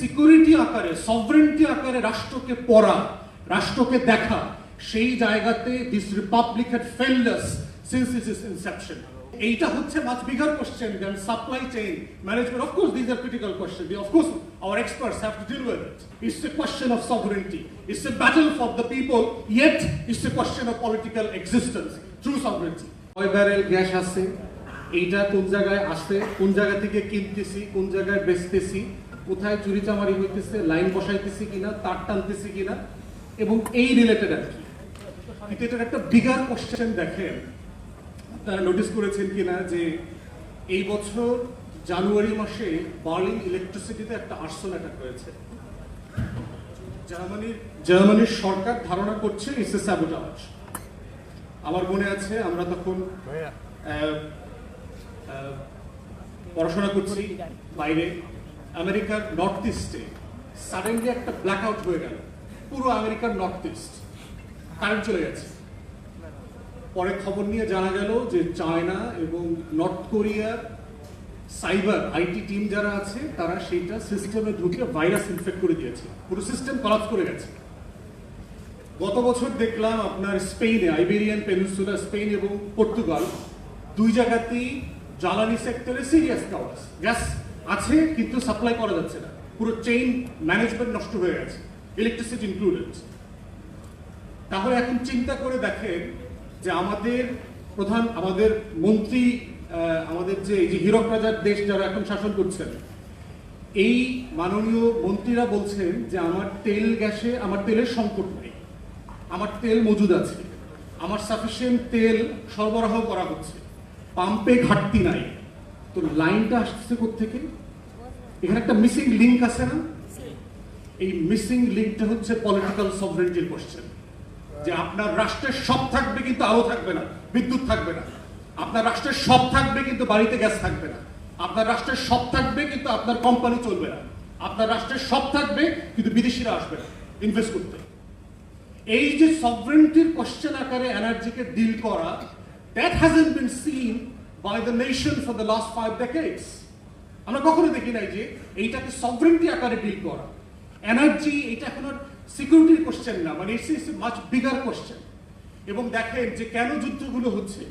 Security আকারে sovereignty আকারে রাষ্ট্রকে পড়া, রাষ্ট্রকে দেখা, সেই জায়গাতে this republic had failed us since its inception. এইটা হচ্ছে much bigger question then supply chain management. Of course these are critical questions. Of course our experts have to deal with it. It's a question of sovereignty. It's a battle for the people, yet it's a question of political existence through sovereignty. কয় barrel gas আছে, এইটা কোন জায়গায় আসে, কোন জায়গা থেকে কিনতেছি, কোন জায়গায় বেচতেছি, কোথায় চুরিচামারি হইতেছে, লাইন বসাইতেছি কিনা, তার টানতেছি কিনা, এবং এই রিলেটেড আর কি। কিন্তু এটার একটা বিগার কোশ্চেন দেখেন, আপনারা নোটিস করেছেন কিনা যে এই বছর জানুয়ারি মাসে বার্লিন ইলেকট্রিসিটিতে একটা আর্সন অ্যাটাক হয়েছে। জার্মানির সরকার ধারণা করছে ইটস এ স্যাবোটাজ। আমার মনে আছে আমরা তখন পড়াশোনা করছি বাইরে, আমেরিকার নর্থ ইস্টে সাডেনলি একটা ব্ল্যাক আউট হয়ে গেল, পুরো আমেরিকার নর্থ ইস্ট কারেন্ট চলে গেছে। পরে খবর নিয়ে জানা গেল যে চায়না এবং নর্থ কোরিয়ার সাইবার আইটি টিম যারা আছে তারা সেইটা সিস্টেমে ঢুকে ভাইরাস ইনফেক্ট করে দিয়েছে, পুরো সিস্টেম কলাপস করে গেছে। গত বছর দেখলাম আপনার স্পেনে, আইবেরিয়ান পেনিনসুলা, স্পেন এবং পর্তুগাল, দুই জায়গাতেই জ্বালানি সেক্টরে সিরিয়াস কাওয়াস, গ্যাস আছে কিন্তু সাপ্লাই করা যাচ্ছে না, পুরো চেইন ম্যানেজমেন্ট নষ্ট হয়ে গেছে, ইলেকট্রিসিটি ইনক্লুডেড। তাহলে এখন চিন্তা করে দেখেন যে আমাদের মন্ত্রী, আমাদের যে হীরক রাজার দেশ যারা এখন শাসন করছেন, এই মাননীয় মন্ত্রীরা বলছেন যে আমার তেলের সংকট নেই, আমার তেল মজুদ আছে, আমার সাফিসিয়েন্ট তেল সরবরাহ করা হচ্ছে, পাম্পে ঘাটতি নাই। তো লাইনটা আসছে কোত্থেকে? এখানে একটা মিসিং লিঙ্ক আছে না? এই মিসিং লিঙ্কটা হচ্ছে পলিটিক্যাল সভরেন্টির কোশ্চেন, যে আপনার রাষ্ট্রের সব থাকবে কিন্তু আলো থাকবে না, বিদ্যুৎ থাকবে না। আপনার রাষ্ট্রের সব থাকবে কিন্তু বাড়িতে গ্যাস থাকবে না। আপনার রাষ্ট্রের সব থাকবে কিন্তু আপনার কোম্পানি চলবে না। আপনার রাষ্ট্রের সব থাকবে কিন্তু বিদেশিরা আসবে না ইনভেস্ট করতে। এই যে সভরেন্টির কোশ্চেন আকারে এনার্জিকে ডিল করা, that hasn't been seen by the nation for the last 5 decades। আমরা কখনো দেখি নাই যে এইটাকে সভরেন্টি আকারে ডিল করা। এনার্জি এটা এখন আর সিকিউরিটির কোশ্চেন না, মানে ইটস মাচ বিগার কোশ্চেন। এবং দেখেন যে কেন যুদ্ধগুলো হচ্ছে,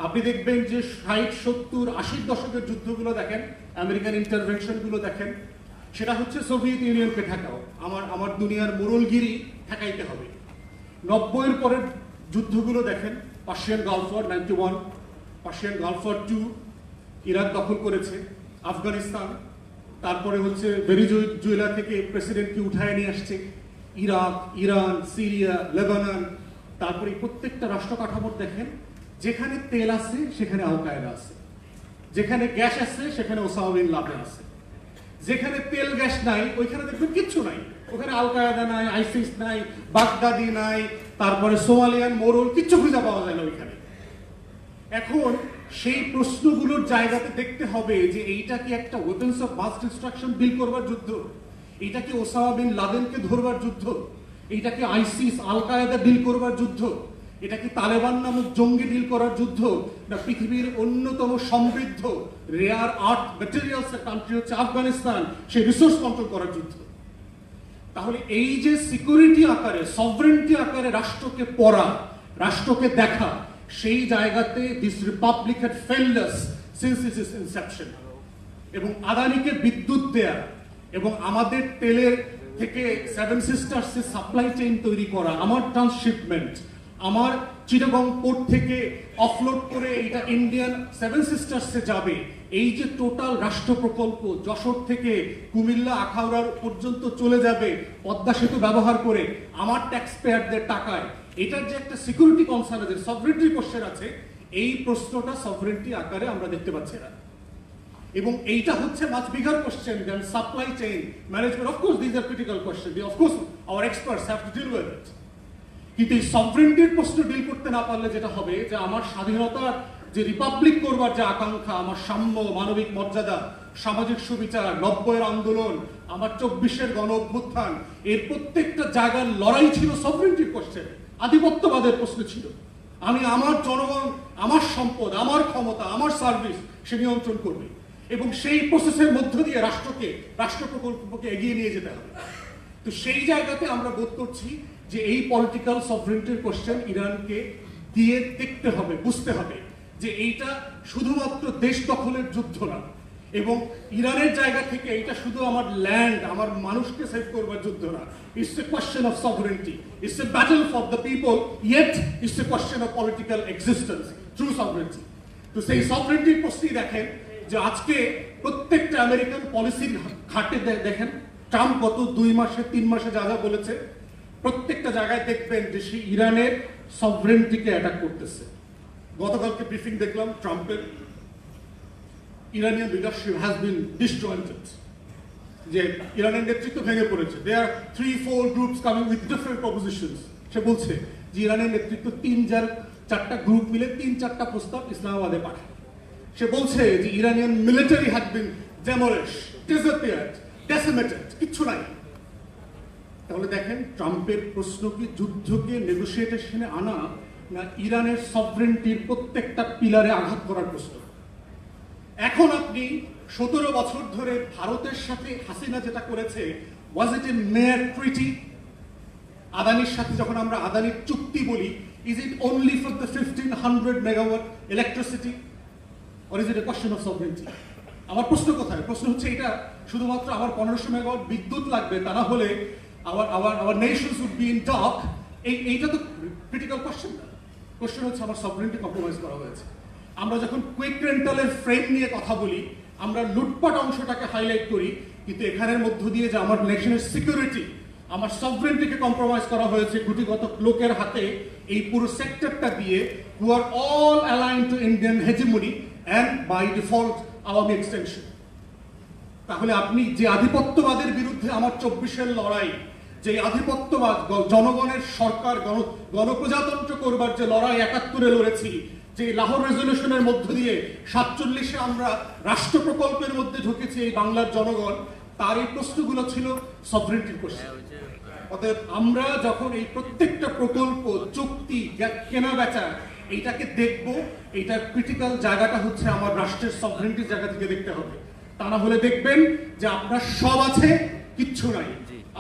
আপনি দেখবেন যে 60, 70, 80 দশকের যুদ্ধগুলো দেখেন, আমেরিকান ইন্টারভেনশন গুলো দেখেন, সেটা হচ্ছে সোভিয়েত ইউনিয়নকে ঠেকাও, আমার দুনিয়ার মোড়লগিরি ঠেকাইতে হবে। 90-এর পরের যুদ্ধগুলো দেখেন, Persian Gulf war 91, Persian Gulf war 2, Iraq দখল করেছে, আফগানিস্তান, তারপরে হচ্ছে ভেনেজুয়েলা থেকে প্রেসিডেন্টকে উঠায় নিয়ে আসছে, ইরাক, ইরান, সিরিয়া, লেবানন। তারপরে প্রত্যেকটা রাষ্ট্র কাঠামোর দেখেন, যেখানে তেল আছে সেখানে আল কায়েদা আছে, যেখানে গ্যাস আছে সেখানে ওসামা বিন লাদেন আছে, যেখানে তেল গ্যাস নাই ওইখানে দেখবেন কিচ্ছু নাই, ওখানে আল কায়েদা নাই, আইসিস নাই, বাগদাদি নাই, তারপরে সোমালিয়ান মোরল, কিচ্ছু খুঁজে পাওয়া যায় না ওইখানে। এখন সেই প্রশ্নগুলোর জায়গাতে দেখতে হবে যে এইটা কি একটা weapons of mass destruction deal করবার যুদ্ধ, এইটা কি ওসামা বিন লাদেনকে ধরবার যুদ্ধ, এইটা কি আইসিস আল কায়েদা ডিল করবার যুদ্ধ, এটা কি তালেবান নামক জঙ্গি ডিল করার যুদ্ধ, না পৃথিবীর অন্যতম সমৃদ্ধ রেয়ার আর্থ ম্যাটেরিয়ালস এর কান্ট্রি হচ্ছে আফগানিস্তান, সেই রিসোর্স কন্ট্রোল করার যুদ্ধ। তাহলে এই যে সিকিউরিটি আকারে সভরেন্টি আকারে রাষ্ট্রকে পড়া, রাষ্ট্রকে দেখা, সেই জায়গাতে this republic had failed us since its Inception. এবং আদানিকে বিদ্যুৎ দেয়া এবং আমাদের তেলের থেকে সেভেন সিস্টার্স এর সাপ্লাই চেইন তৈরি করা, আমার ট্রান্সশিপমেন্ট, আমার চিটাগং পোর্ট থেকে অফলোড করে এটা ইন্ডিয়ান সেভেন সিস্টার্সে যাবে, এই যে টোটাল রাষ্ট্র প্রকল্প যশোর থেকে কুমিল্লা আখাউড়ার পর্যন্ত চলে যাবে পদ্মা সেতু ব্যবহার করে আমার ট্যাক্স পেয়ারদের টাকায়, এটার যে একটা সিকিউরিটি কনসার্ন আছে, সভরেন্টি কোশ্চেন আছে, এই প্রশ্নটা সভরেন্টি আকারে আমরা দেখতে পাচ্ছি না। এবং এইটা হচ্ছে much bigger question then supply chain management. Of course this are critical question, of course our experts have to deal with it. কিন্তু এই সভরেন্টির প্রশ্ন ডিল করতে না পারলে যেটা হবে যে আমার স্বাধীনতার যে রিপাবলিক করবার যে আকাঙ্ক্ষা, আমার সাম্য, মানবিক মর্যাদা, সামাজিক সুবিচার, 90-এর আন্দোলন, আমার 24-এর গণ অভ্যুত্থান, এর প্রত্যেকটা জায়গার লড়াই ছিল সভরেন্টির কোশ্চেন, আধিপত্যবাদের প্রশ্ন ছিল। আমি আমার জনগণ, আমার সম্পদ, আমার ক্ষমতা, আমার সার্ভিস সে নিয়ন্ত্রণ করবে। এবং সেই প্রসেসের মধ্য দিয়ে রাষ্ট্র প্রকল্পকে এগিয়ে নিয়ে যেতে হবে। তো সেই জায়গাতে আমরা বোধ করছি যে এই পলিটিক্যাল সভরেন্টির কোশ্চেন ইরানকে দিয়ে দেখতে হবে, বুঝতে হবে যে এইটা শুধুমাত্র দেশ দখলের যুদ্ধ না, এবং ইরানের জায়গা থেকে এটা শুধু আমার ল্যান্ড, আমার মানুষকে সেভ করবার যুদ্ধ না। It's a question of sovereignty, it's a battle for the people, yet it's a question of political existence through sovereignty. তো সেই সভরেন্টির প্রশ্নই দেখেন যে আজকে প্রত্যেকটা আমেরিকান পলিসির ঘাটে দেখেন ট্রাম্প গত 2 মাসে 3 মাসে যা যা বলেছে, প্রত্যেকটা জায়গায় দেখবেন যে সে ইরানের সভরেন্টিকে অ্যাটাক করতেছে। গতকালকে ব্রিফিং দেখলাম ট্রাম্পের, Iranian leadership has been disjointed, যে ইরানের নেতৃত্ব ভেঙে পড়েছে। They are 3-4 groups coming with different propositions. সে বলছে যে ইরানের নেতৃত্ব 3-4টা গ্রুপ মিলে 3-4টা প্রস্তাব ইসলামাবাদে পাঠায়। সে বলছে যে Iranian military had been demolished, disappeared, decimated, কিচ্ছু নাই। তাহলে দেখেন ট্রাম্পের প্রশ্ন কি যুদ্ধকে নেগোসিয়েশনে আনা, না ইরানের সভরেন্টির প্রত্যেকটা পিলারে আঘাত করার প্রশ্ন? এখন আপনি 17 বছর ধরে ভারতের সাথে হাসিনা যেটা করেছে, ওয়াজ ইট এ মেয়ার ট্রিটি? আদানির সাথে যখন আমরা আদানির চুক্তি বলি, is it only for the 1500 megawatt electricity, or is it a question of sovereignty? আমার প্রশ্ন কোথায়? প্রশ্ন হচ্ছে এটা শুধুমাত্র আমার 1500 মেগাওয়াট বিদ্যুৎ লাগবে, তা না হলে our nations would be in dark. এইটা তো ক্রিটিক্যাল কোয়েশ্চেন না। কোয়েশ্চেন হচ্ছে আমার সভরেন্টি কম্প্রোমাইজ করা হয়েছে। আমরা যখন কুইক রেন্টালের ফ্রেম নিয়ে কথা বলি, আমরা লুটপাট অংশটাকে হাইলাইট করি, কিন্তু এখানের মধ্য দিয়ে যে আমার নেশনের সিকিউরিটি, আমার সভরেন্টিকে কম্প্রোমাইজ করা হয়েছে গুটিগত লোকের হাতে, এই পুরো সেক্টরটা দিয়ে, who are all align to Indian hegemony and by default Awami extension. তাহলে আপনি যে আধিপত্যবাদের বিরুদ্ধে আমার 24-এর লড়াই, যে আধিপত্যবাদ, জনগণের সরকার, গণপ্রজাতন্ত্র করবার যে লড়াই 71-এ লড়েছি, যে লাহোর রেজলিউশনের মধ্য দিয়ে 47-এ আমরা রাষ্ট্র প্রকল্পের মধ্যে ঢুকেছি এই বাংলার জনগণ, তার এই প্রশ্নগুলো ছিল সভরেন্টির কোশ্চেন। অতএব আমরা যখন এই প্রত্যেকটা প্রকল্প, চুক্তি, কেনা বেচা, এইটাকে দেখব, এইটার ক্রিটিক্যাল জায়গাটা হচ্ছে আমার রাষ্ট্রের সভরেন্টির জায়গা থেকে দেখতে হবে। তা না হলে দেখবেন যে আপনার সব আছে, কিচ্ছু নাই,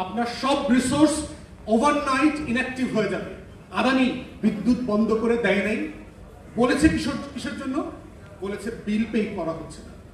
আপনার সব রিসোর্স ওভারনাইট ইনঅ্যাক্টিভ হয়ে যাবে। আদানি বিদ্যুৎ বন্ধ করে দেয় নাই, বলেছে কিসের জন্য? বলেছে বিল পে করা হচ্ছে না।